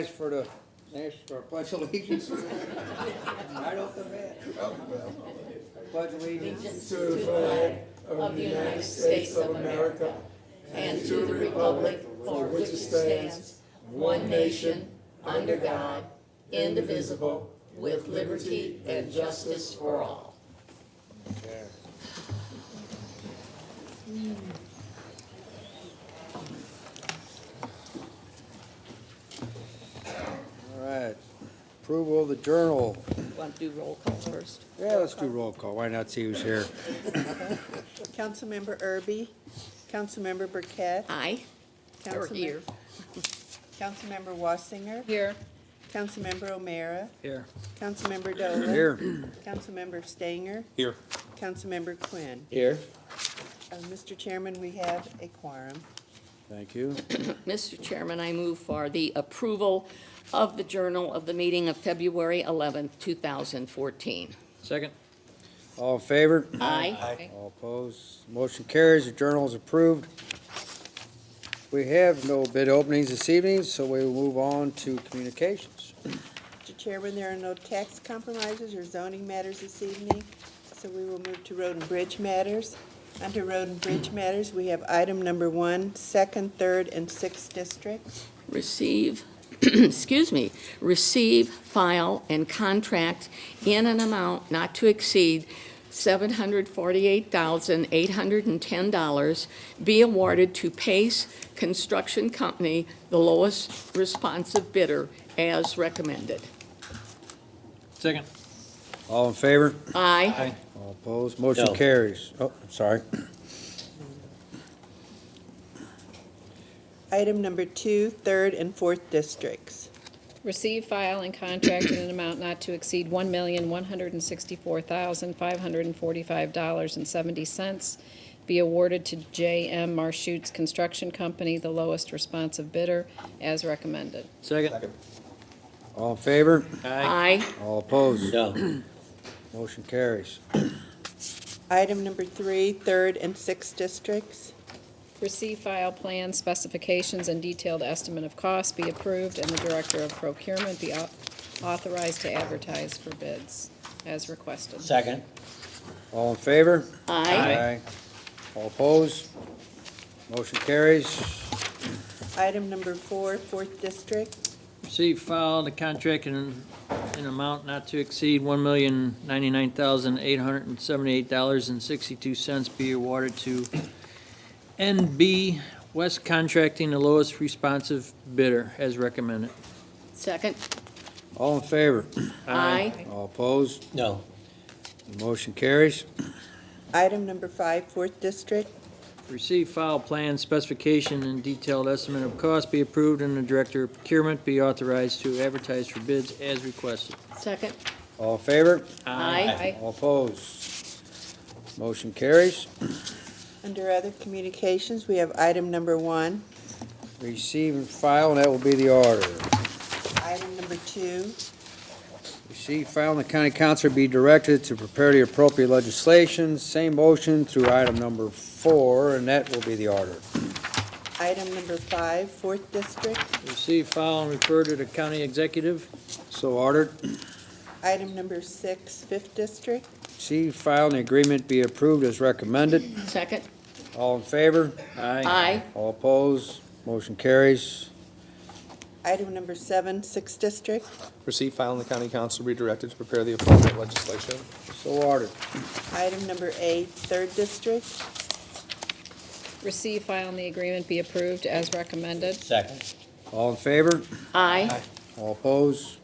rise for the national pledge allegiance. Right off the bat. Pledge allegiance To the flag of the United States of America and to the republic for which it stands, one nation, under God, indivisible, with liberty and justice for all. Yeah. All right. Approval of the journal. Want to do roll call first? Yeah, let's do roll call. Why not see who's here? Councilmember Erby, Councilmember Burkett, Aye. Or here. Councilmember Wassinger, Here. Councilmember O'Meara, Here. Councilmember Dolan, Here. Councilmember Stanger, Here. Councilmember Quinn. Here. Mr. Chairman, we have a quorum. Thank you. Mr. Chairman, I move for the approval of the journal of the meeting of February 11th, 2014. Second. All in favor? Aye. All opposed? Motion carries. The journal is approved. We have no bid openings this evening, so we will move on to communications. Mr. Chairman, there are no tax compromises or zoning matters this evening, so we will move to road and bridge matters. Under road and bridge matters, we have item number 1, 2nd, 3rd, and 6th districts. Receive, excuse me, receive, file, and contract in an amount not to exceed $748,810 be awarded to Pace Construction Company, the lowest responsive bidder, as recommended. Second. All in favor? Aye. All opposed? Motion No. carries. Oh, sorry. Item number 2, 3rd, and 4th districts. Receive, file, and contract in an amount not to exceed $1,164,545.70 be awarded to J.M. Marshut's Construction Company, the lowest responsive bidder, as recommended. Second. All in favor? Aye. All opposed? No. Motion carries. Item number 3, 3rd, and 6th districts. Receive, file, plans, specifications, and detailed estimate of costs be approved, and the Director of Procurement be authorized to advertise for bids, as requested. Second. All in favor? Aye. All opposed? Motion carries. Item number 4, 4th district. Receive, file, the contract in an amount not to exceed $1,099,878.62 be awarded to NB West Contracting, the lowest responsive bidder, as recommended. Second. All in favor? Aye. All opposed? No. Motion carries. Item number 5, 4th district. Receive, file, plan, specification, and detailed estimate of cost be approved, and the Director of Procurement be authorized to advertise for bids as requested. Second. All in favor? Aye. All opposed? Motion carries. Under other communications, we have item number 1. Receive and file, and that will be the order. Item number 2. Receive, file, and the county council be directed to prepare the appropriate legislation. Same motion through item number 4, and that will be the order. Item number 5, 4th district. Receive, file, and refer to the county executive. So ordered. Item number 6, 5th district. Receive, file, and the agreement be approved as recommended. Second. All in favor? Aye. All opposed? Motion carries. Item number 7, 6th district. Receive, file, and the county council be directed to prepare the appropriate legislation. So ordered. Item number 8, 3rd district. Receive, file, and the agreement be approved, as recommended. Second. All in favor? Aye. All opposed?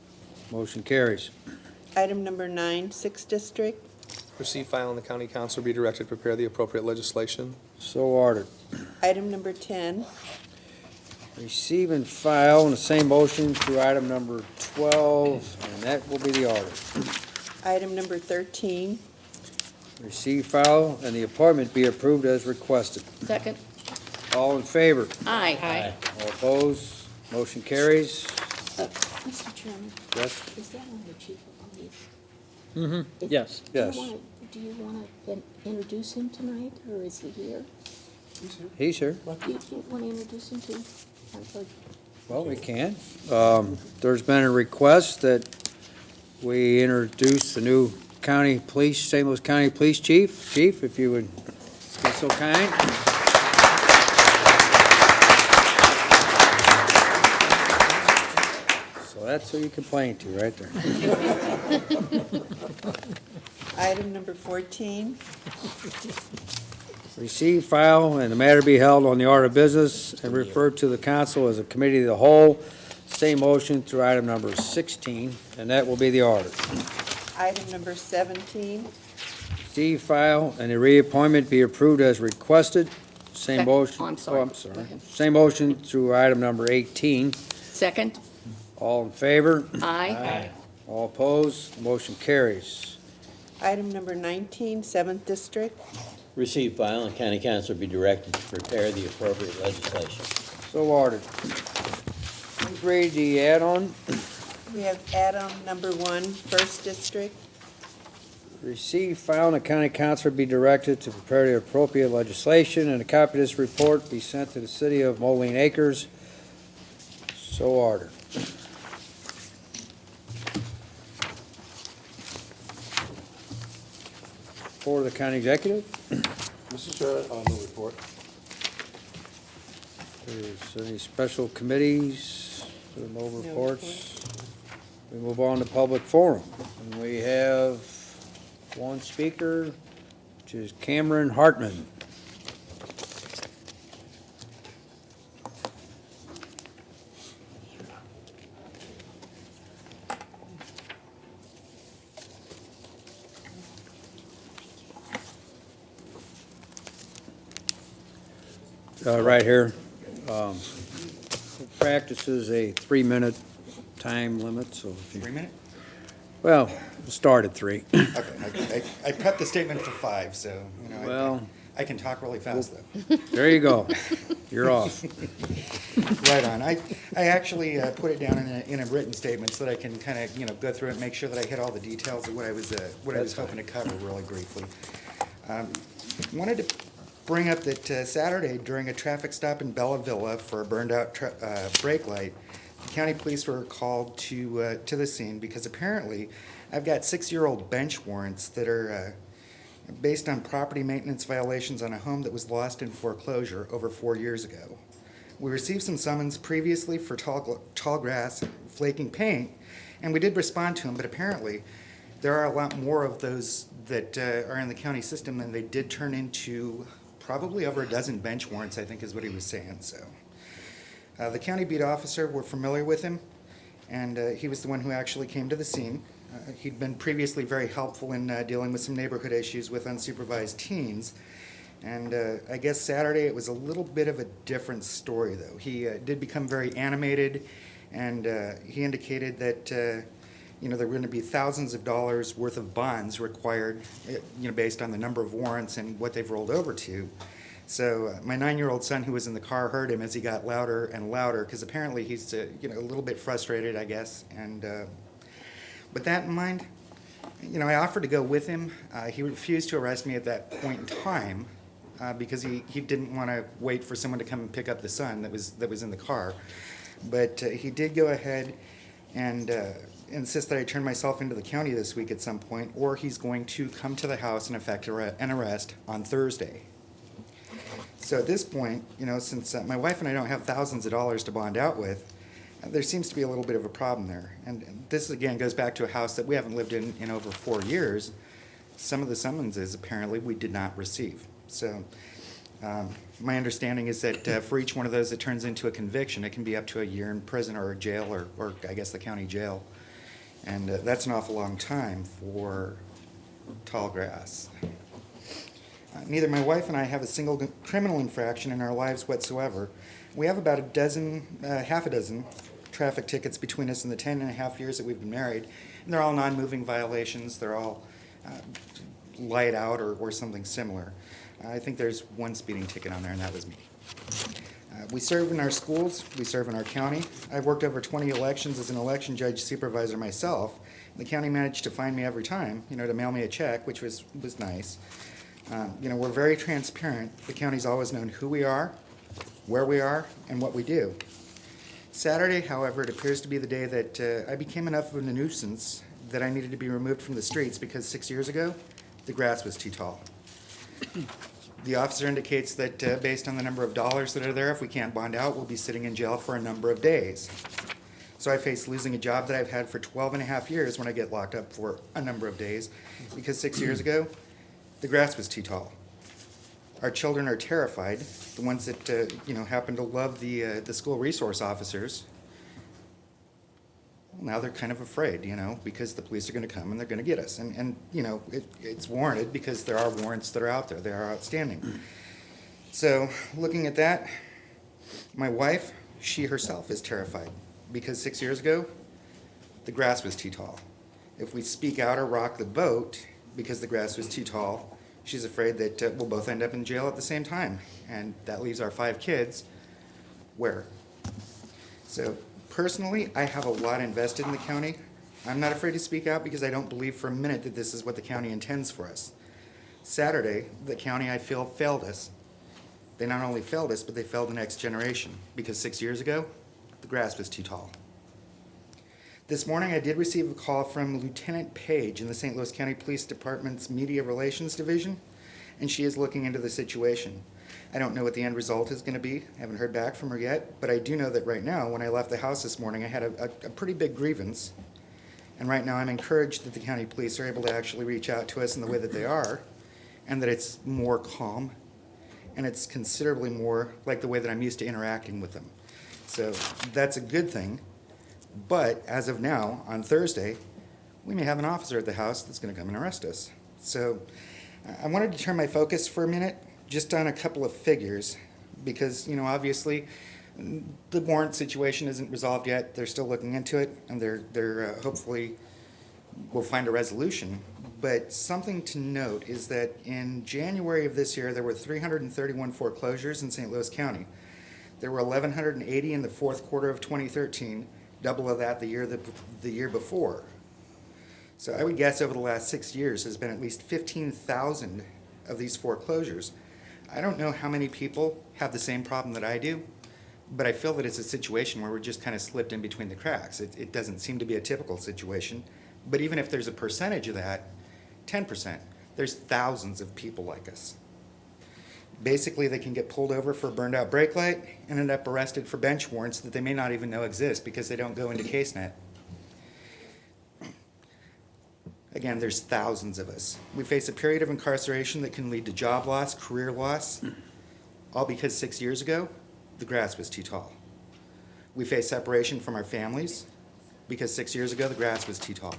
Motion carries. Item number 9, 6th district. Receive, file, and the county council be directed to prepare the appropriate legislation. So ordered. Item number 10. Receive and file, and the same motion through item number 12, and that will be the order. Item number 13. Receive, file, and the appointment be approved as requested. Second. All in favor? Aye. All opposed? Motion carries. Mr. Chairman, Yes? is that on the chief of police? Yes. Yes. Do you want to introduce him tonight, or is he here? He's here. Do you want to introduce him to? Well, we can. There's been a request that we introduce the new county police, St. Louis County Police Chief. Chief, if you would be so kind. So that's who you complain to, right there. Item number 14, Receive, file, and the matter be held on the order of business and referred to the council as a committee of the whole. Same motion through item number 16, and that will be the order. item number 17, Receive, file, and the reappointment be approved as requested. Same Sec- motion. oh, I'm sorry. I'm Go sorry. ahead. Same motion through item number 18. Second? All in favor? Aye. All opposed? Motion carries. item number 19, 7th District. Receive, file, and county council be directed to prepare the appropriate legislation. So ordered. Please read the add-on. We have add-on number 1, 1st District. Receive, file, and the county council be directed to prepare the appropriate legislation, and a copy of this report be sent to the city of Moline Acres. So ordered. For the county executive, Mr. Chair, no report. is there any special committees? There are no reports. We move on to public forum. And we have one speaker, which is Cameron Hartman. Right here. Practices a 3-minute time limit, so if you, 3 minute? well, we'll start at 3. Okay, I prepped the statement for 5, so, you know, Well, I can talk really fast, though. there you go. You're off. Right on. I actually put it down in a written statement so that I can kind of, go through it and make sure that I hit all the details of what I was hoping to cover really briefly. Wanted to bring up that Saturday, during a traffic stop in Bella Villa for a burned-out brake light, the county police were called to the scene because apparently I've got 6-year-old bench warrants that are based on property maintenance violations on a home that was lost in foreclosure over 4 years ago. We received some summons previously for tall grass, flaking paint, and we did respond to them, but apparently there are a lot more of those that are in the county system than they did turn into. Probably over a dozen bench warrants, I think is what he was saying, so. The county beat officer, we're familiar with him, and he was the one who actually came to the scene. He'd been previously very helpful in dealing with some neighborhood issues with unsupervised teens. And I guess Saturday it was a little bit of a different story, though. He did become very animated, and he indicated that there were going to be thousands of dollars worth of bonds required, based on the number of warrants and what they've rolled over to. So my 9-year-old son, who was in the car, heard him as he got louder and louder, because apparently he's a little bit frustrated, I guess. And with that in mind, I offered to go with him. He refused to arrest me at that point in time because he didn't want to wait for someone to come and pick up the son that was in the car. But he did go ahead and insist that I turn myself into the county this week at some point, or he's going to come to the house and effect an arrest on Thursday. So at this point, since my wife and I don't have thousands of dollars to bond out with, there seems to be a little bit of a problem there. And this, again, goes back to a house that we haven't lived in over 4 years. Some of the summonses, apparently, we did not receive. So my understanding is that for each one of those that turns into a conviction, it can be up to a year in prison or jail, or I guess the county jail. And that's an awful long time for tall grass. Neither my wife and I have a single criminal infraction in our lives whatsoever. We have about half a dozen traffic tickets between us in the 10.5 years that we've been married, and they're all non-moving violations. They're all light out or something similar. I think there's one speeding ticket on there, and that was me. We serve in our schools. We serve in our county. I've worked over 20 elections as an election judge supervisor myself. The county managed to find me every time, to mail me a check, which was nice. We're very transparent. The county's always known who we are, where we are, and what we do. Saturday, however, it appears to be the day that I became enough of a nuisance that I needed to be removed from the streets because 6 years ago, the grass was too tall. The officer indicates that based on the number of dollars that are there, if we can't bond out, we'll be sitting in jail for a number of days. So I face losing a job that I've had for 12 and a half years when I get locked up for a number of days because 6 years ago, the grass was too tall. Our children are terrified, the ones that, happen to love the school resource officers. Well, now they're kind of afraid, because the police are gonna come and they're gonna get us. And it's warranted because there are warrants that are out there, they are outstanding. So, looking at that, my wife, she herself is terrified because 6 years ago, the grass was too tall. If we speak out or rock the boat because the grass was too tall, she's afraid that we'll both end up in jail at the same time. And that leaves our 5 kids where? So personally, I have a lot invested in the county. I'm not afraid to speak out because I don't believe for a minute that this is what the county intends for us. Saturday, the county, I feel, failed us. They not only failed us, but they failed the next generation because 6 years ago, the grass was too tall. This morning, I did receive a call from Lieutenant Page in the St. Louis County Police Department's Media Relations Division, and she is looking into the situation. I don't know what the end result is going to be. I haven't heard back from her yet, but I do know that right now, when I left the house this morning, I had a pretty big grievance. And right now, I'm encouraged that the county police are able to actually reach out to us in the way that they are, and that it's more calm, and it's considerably more like the way that I'm used to interacting with them. So that's a good thing. But as of now, on Thursday, we may have an officer at the house that's going to come and arrest us. So I wanted to turn my focus for a minute just on a couple of figures because, obviously the warrant situation isn't resolved yet. They're still looking into it, and they're hopefully will find a resolution. But something to note is that in January of this year, there were 331 foreclosures in St. Louis County. There were 1,180 in the fourth quarter of 2013, double of that the year before. So I would guess over the last 6 years has been at least 15,000 of these foreclosures. I don't know how many people have the same problem that I do, but I feel that it's a situation where we're just kind of slipped in between the cracks. It doesn't seem to be a typical situation, but even if there's a percentage of that, 10%, there's thousands of people like us. Basically, they can get pulled over for a burned out brake light and end up arrested for bench warrants that they may not even know exist because they don't go into CaseNet. Again, there's thousands of us. We face a period of incarceration that can lead to job loss, career loss, all because 6 years ago, the grass was too tall. We face separation from our families because 6 years ago, the grass was too tall.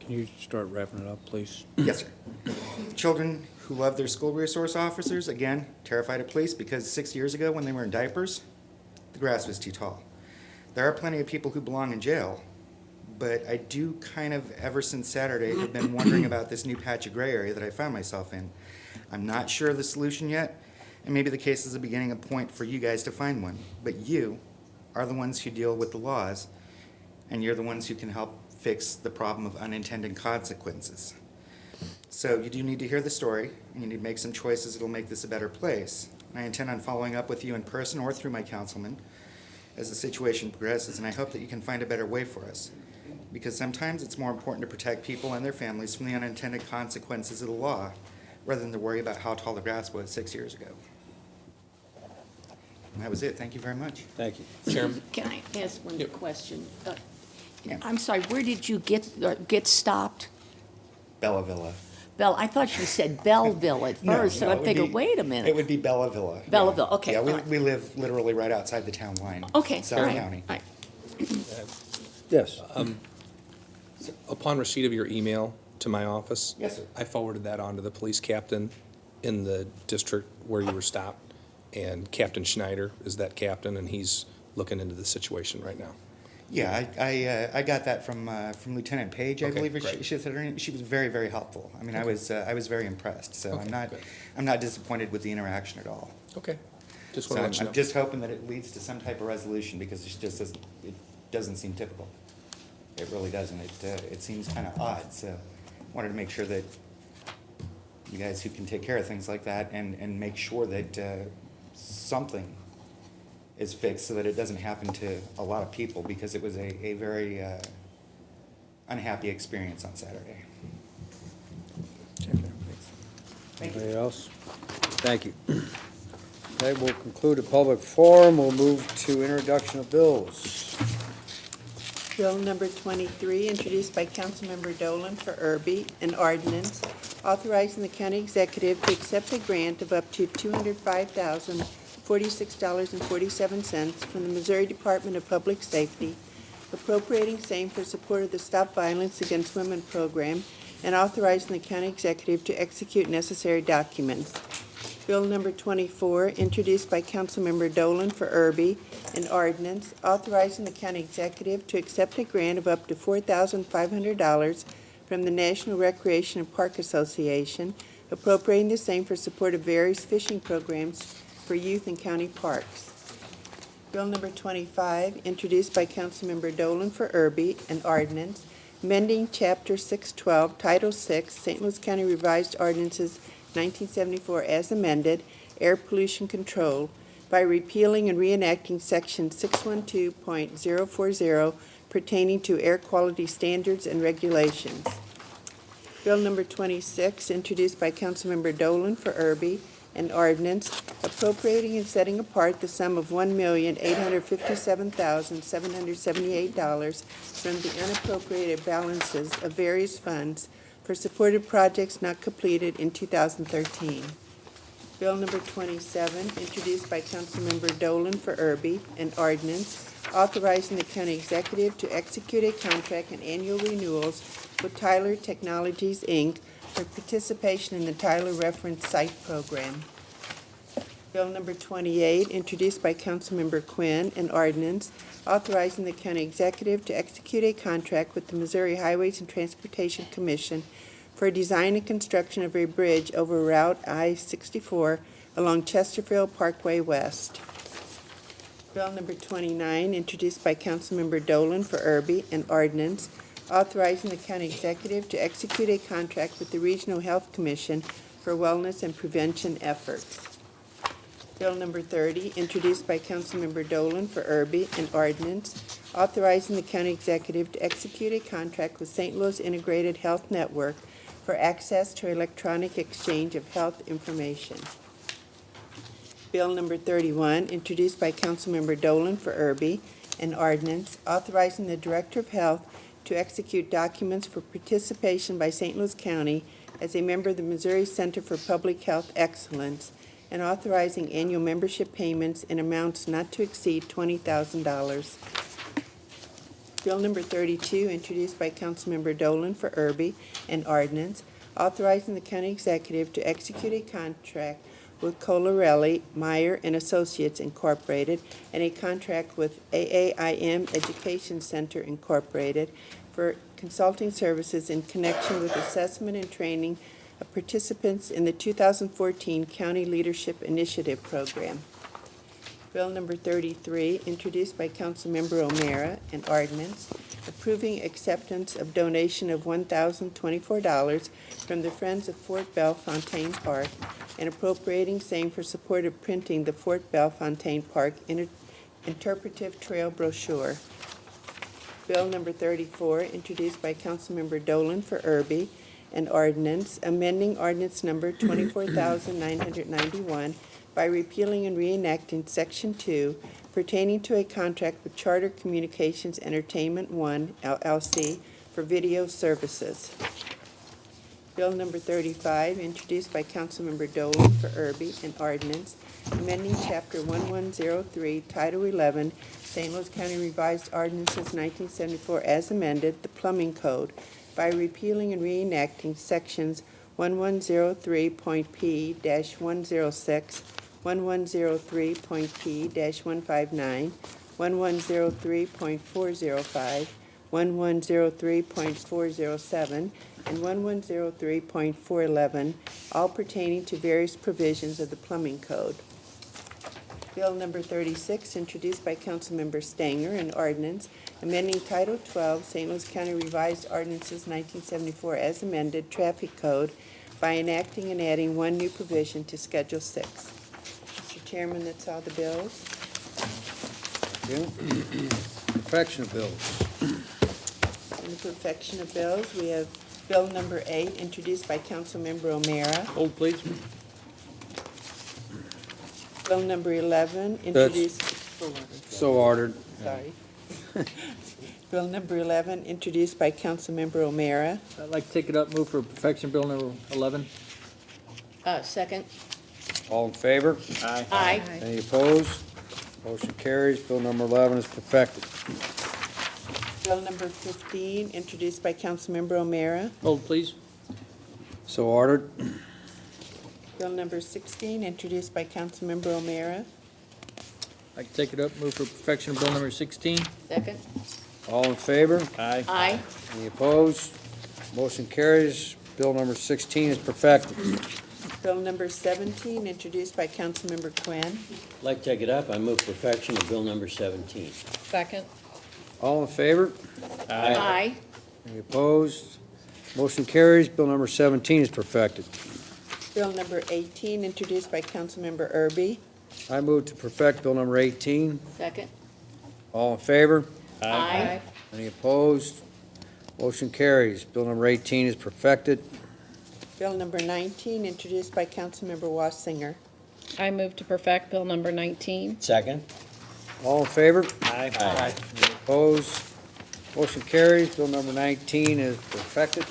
Can you start wrapping it up, please? Yes, sir. Children who love their school resource officers, again, terrified of police because 6 years ago when they were in diapers, the grass was too tall. There are plenty of people who belong in jail, but I do kind of, ever since Saturday, have been wondering about this new patch of gray area that I found myself in. I'm not sure of the solution yet, and maybe the case is the beginning of a point for you guys to find one, but you are the ones who deal with the laws, and you're the ones who can help fix the problem of unintended consequences. So you do need to hear the story, and you need to make some choices that'll make this a better place. I intend on following up with you in person or through my councilman as the situation progresses, and I hope that you can find a better way for us. Because sometimes it's more important to protect people and their families from the unintended consequences of the law, rather than to worry about how tall the grass was 6 years ago. And that was it. Thank you very much. Thank you. Chairman? Can I ask one Yep. question? Yeah. I'm sorry, where did you get stopped? Bella Villa. Bell, I thought you said Belleville at No, first, so no, I it would figured, be- wait a minute. It would be Bella Villa. Belleville, okay, Yeah, all right. we live literally right outside the town line. Okay, all South right, County. all right. Yes. Upon receipt of your email to my office. Yes, sir. I forwarded that on to the police captain in the district where you were stopped. And Captain Schneider is that captain, and he's looking into the situation right now. Yeah, I got that from Lieutenant Page, I Okay, believe great. she said her name. She was very, very helpful. I mean, I was very impressed. So Okay, good. I'm not disappointed with the interaction at all. Okay. Just So want to I'm let you know. just hoping that it leads to some type of resolution because it doesn't seem typical. It really doesn't. It seems kind of odd. So wanted to make sure that you guys who can take care of things like that and make sure that something is fixed so that it doesn't happen to a lot of people, because it was a very unhappy experience on Saturday. Anybody else? Thank you. Okay, we'll conclude the public forum. We'll move to introduction of bills. Bill number 23, introduced by Councilmember Dolan for Irby, an ordinance authorizing the county executive to accept a grant of up to $205,046.47 from the Missouri Department of Public Safety, appropriating same for support of the Stop Violence Against Women program, and authorizing the county executive to execute necessary documents. Bill number 24, introduced by Councilmember Dolan for Irby, an ordinance authorizing the county executive to accept a grant of up to $4,500 from the National Recreation and Park Association, appropriating the same for support of various fishing programs for youth in county parks. Bill number 25, introduced by Councilmember Dolan for Irby, an ordinance amending Chapter 612, Title 6, St. Louis County Revised Ordinances 1974 as amended, air pollution control, by repealing and reenacting Section 612.040 pertaining to air quality standards and regulations. Bill number 26, introduced by Councilmember Dolan for Irby, an ordinance appropriating and setting apart the sum of $1,857,778 from the unappropriated balances of various funds for supported projects not completed in 2013. Bill number 27, introduced by Councilmember Dolan for Irby, an ordinance authorizing the county executive to execute a contract and annual renewals with Tyler Technologies, Inc. for participation in the Tyler Reference Site Program. Bill number 28, introduced by Councilmember Quinn, an ordinance authorizing the county executive to execute a contract with the Missouri Highways and Transportation Commission for design and construction of a bridge over Route I-64 along Chesterfield Parkway West. Bill number 29, introduced by Councilmember Dolan for Irby, an ordinance authorizing the county executive to execute a contract with the Regional Health Commission for wellness and prevention efforts. Bill number 30, introduced by Councilmember Dolan for Irby, an ordinance authorizing the county executive to execute a contract with St. Louis Integrated Health Network for access to electronic exchange of health information. Bill number 31, introduced by Councilmember Dolan for Irby, an ordinance authorizing the Director of Health to execute documents for participation by St. Louis County as a member of the Missouri Center for Public Health Excellence, and authorizing annual membership payments in amounts not to exceed $20,000. Bill number 32, introduced by Councilmember Dolan for Irby, an ordinance authorizing the county executive to execute a contract with Colarelli, Meyer and Associates Incorporated, and a contract with AAIM Education Center Incorporated for consulting services in connection with assessment and training of participants in the 2014 County Leadership Initiative Program. Bill number 33, introduced by Councilmember O'Meara, an ordinance approving acceptance of donation of $1,024 from the Friends of Fort Bellefontaine Park and appropriating same for support of printing the Fort Bellefontaine Park Interpretive Trail Brochure. Bill number 34, introduced by Councilmember Dolan for Irby, an ordinance amending ordinance number 24,991 by repealing and reenacting Section 2 pertaining to a contract with Charter Communications Entertainment One, LLC, for video services. Bill number 35, introduced by Councilmember Dolan for Irby, an ordinance amending Chapter 1103, Title 11, St. Louis County Revised Ordinances 1974 as amended, the Plumbing Code, by repealing and reenacting Sections 1103.P-106, 1103.P-159, 1103.405, 1103.407, and 1103.411, all pertaining to various provisions of the Plumbing Code. Bill number 36, introduced by Councilmember Stanger, an ordinance amending Title 12, St. Louis County Revised Ordinances 1974 as amended, Traffic Code, by enacting and adding one new provision to Schedule 6. Mr. Chairman, that's all the bills. Thank you. Perfection of bills. In the perfection of bills, we have bill number 8, introduced by Councilmember O'Meara. Hold, please. Bill number 11, introduced. So ordered. Sorry. Bill number 11, introduced by Councilmember O'Meara. I'd like to take it up, move for perfection bill number 11. Second. All in favor? Aye. Any opposed? Motion carries. Bill number 11 is perfected. Bill number 15, introduced by Councilmember O'Meara. Hold, please. So ordered. Bill number 16, introduced by Councilmember O'Meara. I'd like to take it up, move for perfection bill number 16. Second. All in favor? Aye. Any opposed? Motion carries. Bill number 16 is perfected. Bill number 17, introduced by Councilmember Quinn. I'd like to take it up. I move perfection of bill number 17. Second. All in favor? Aye. Any opposed? Motion carries. Bill number 17 is perfected. Bill number 18, introduced by Councilmember Erby. I move to perfect Bill number 18. Second. All in favor? Aye. Any opposed? Motion carries. Bill number 18 is perfected. Bill number 19, introduced by Councilmember Wassinger. I move to perfect bill number 19. Second? All in favor? Aye. Any opposed? Motion carries. Bill number 19 is perfected.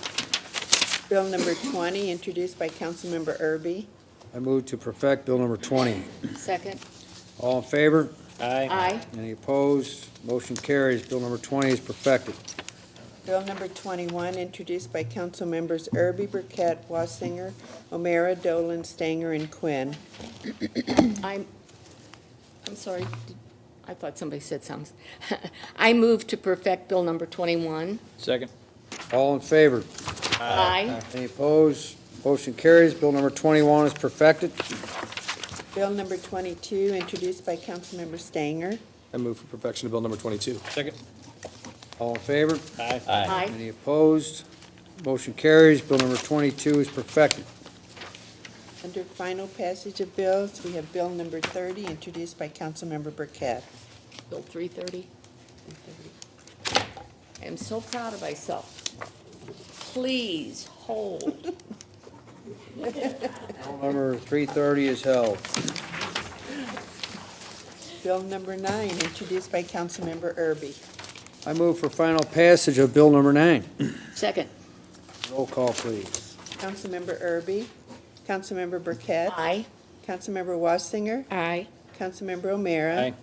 Bill number 20, introduced by Councilmember Erby. I move to perfect Bill number 20. Second. All in favor? Aye. Any opposed? Motion carries. Bill number 20 is perfected. Bill number 21, introduced by Councilmembers Erby, Burkett, Wassinger, O'Meara, Dolan, Stanger, and Quinn. I'm sorry. I thought somebody said something. I move to perfect bill number 21. Second. All in favor? Aye. Any opposed? Motion carries. Bill number 21 is perfected. Bill number 22, introduced by Councilmember Stanger. I move for perfection of bill number 22. Second. All in favor? Aye. Any opposed? Motion carries. Bill number 22 is perfected. Under final passage of bills, we have bill number 30, introduced by Councilmember Burkett. Bill 330. I am so proud of myself. Please hold. Bill number 330 is held. Bill number 9, introduced by Councilmember Erby. I move for final passage of Bill number 9. Second. Roll call, please. Councilmember Erby, Councilmember Burkett, Aye. Councilmember Wassinger, Aye. Councilmember O'Meara. Aye.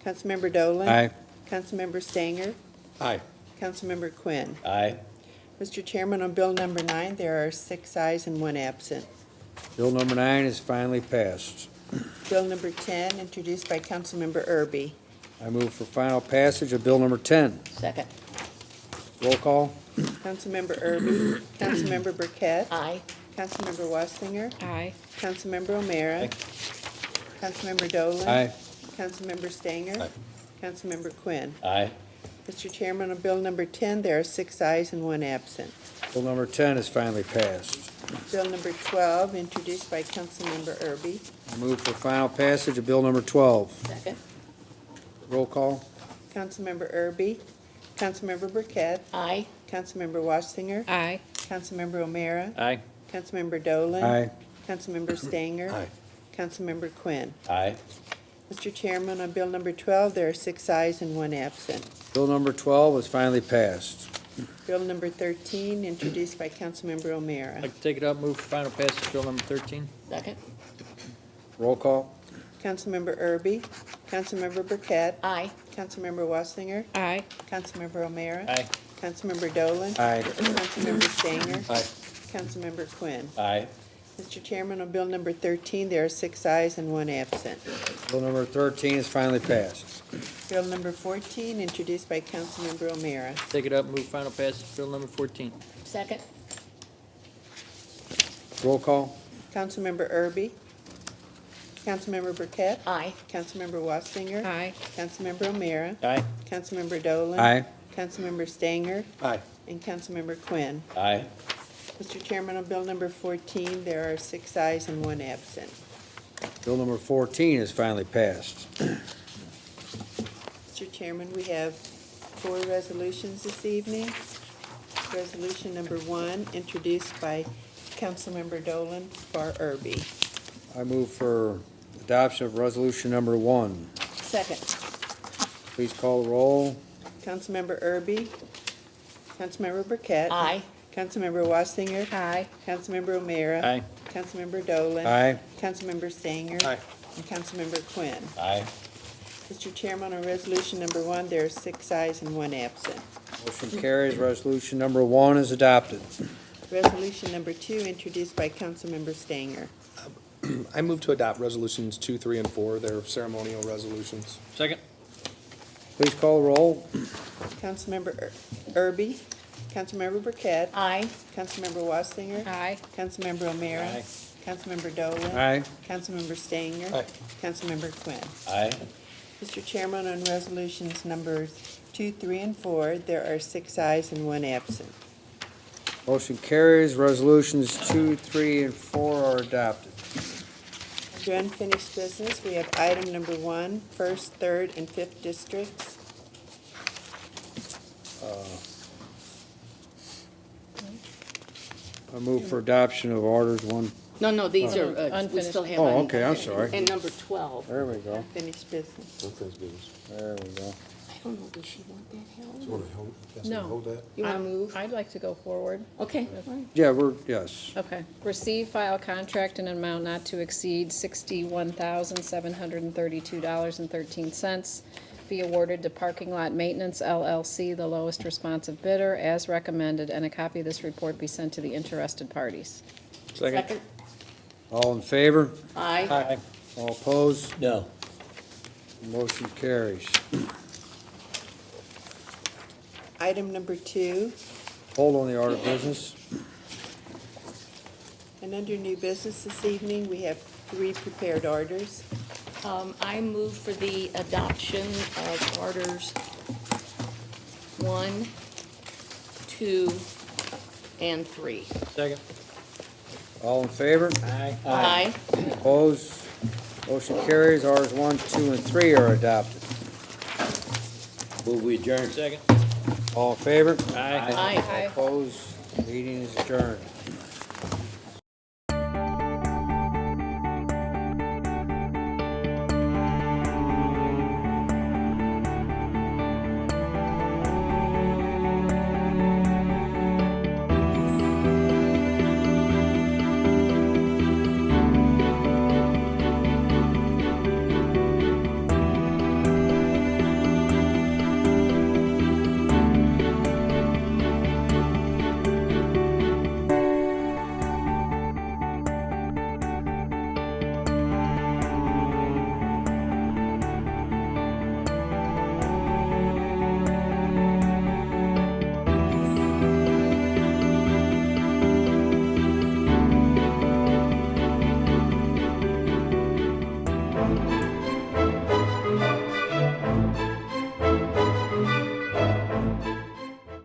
Councilmember Dolan. Aye. Councilmember Stanger, Aye. Councilmember Quinn. Aye. Mr. Chairman, on bill number 9, there are 6 ayes and 1 absent. Bill number 9 is finally passed. Bill number 10, introduced by Councilmember Erby. I move for final passage of Bill number 10. Second. Roll call. Councilmember Erby, Councilmember Burkett, Aye. Councilmember Wassinger, Aye. Councilmember O'Meara. Aye. Councilmember Dolan. Aye. Councilmember Stanger. Aye. Councilmember Quinn. Aye. Mr. Chairman, on bill number 10, there are 6 ayes and 1 absent. Bill number 10 is finally passed. Bill number 12, introduced by Councilmember Erby. I move for final passage of Bill number 12. Second. Roll call. Councilmember Erby, Councilmember Burkett, Aye. Councilmember Wassinger, Aye. Councilmember O'Meara, Aye. Councilmember Dolan. Aye. Councilmember Stanger. Aye. Councilmember Quinn. Aye. Mr. Chairman, on bill number 12, there are 6 ayes and 1 absent. Bill number 12 is finally passed. Bill number 13, introduced by Councilmember O'Meara. I'd like to take it up, move for final passage bill number 13. Second. Roll call. Councilmember Erby, Councilmember Burkett, Aye. Councilmember Wassinger, Aye. Councilmember O'Meara. Aye. Councilmember Dolan. Aye. Councilmember Stanger. Aye. Councilmember Quinn. Aye. Mr. Chairman, on bill number 13, there are 6 ayes and 1 absent. Bill number 13 is finally passed. Bill number 14, introduced by Councilmember O'Meara. Take it up, move final passage bill number 14. Second. Roll call. Councilmember Erby, Councilmember Burkett, Aye. Councilmember Wassinger, Aye. Councilmember O'Meara, Aye. Councilmember Dolan. Aye. Councilmember Stanger, Aye. and Councilmember Quinn. Aye. Mr. Chairman, on bill number 14, there are 6 ayes and 1 absent. Bill number 14 is finally passed. Mr. Chairman, we have 4 resolutions this evening. Resolution number 1, introduced by Councilmember Dolan for Irby. I move for adoption of resolution number 1. Second. Please call the roll. Councilmember Irby, Councilmember Burkett. Aye. Councilmember Wassinger. Aye. Councilmember O'Meara. Aye. Councilmember Dolan. Aye. Councilmember Stanger. Aye. And Councilmember Quinn. Aye. Mr. Chairman, on resolution number 1, there are 6 ayes and 1 absent. Motion carries. Resolution number 1 is adopted. Resolution number 2, introduced by Councilmember Stanger. I move to adopt resolutions 2, 3, and 4. They're ceremonial resolutions. Second. Please call the roll. Councilmember Irby, Councilmember Burkett. Aye. Councilmember Wassinger. Aye. Councilmember O'Meara. Aye. Councilmember Dolan. Aye. Councilmember Stanger. Aye. Councilmember Quinn. Aye. Mr. Chairman, on resolutions numbers 2, 3, and 4, there are 6 ayes and 1 absent. Motion carries. Resolutions 2, 3, and 4 are adopted. Under unfinished business, we have item number 1, 1st, 3rd, and 5th districts. I move for adoption of orders 1. No, these are, we Unfinished. still have. Oh, okay, I'm sorry. And number 12. There we go. Finished business. Unfinished business. There we go. I don't know, does she want that held? You want to hold, that's No. gonna hold that? You want to move? I'd like to go forward. Okay, all right. Yeah, yes. Okay. Receive, file contract in an amount not to exceed $61,732.13. Be awarded to Parking Lot Maintenance LLC, the lowest responsive bidder, as recommended, and a copy of this report be sent to the interested parties. Second. All in favor? Aye. Aye. All opposed? No. Motion carries. Item number 2, Hold on the order of business. and under new business this evening, we have 3 prepared orders. I move for the adoption of orders 1, 2, and 3. Second. All in favor? Aye. Aye. Opposed? Motion carries. Orders 1, 2, and 3 are adopted. Move we adjourn. Second. All in favor? Aye. Aye. Aye. Opposed? Meeting is adjourned.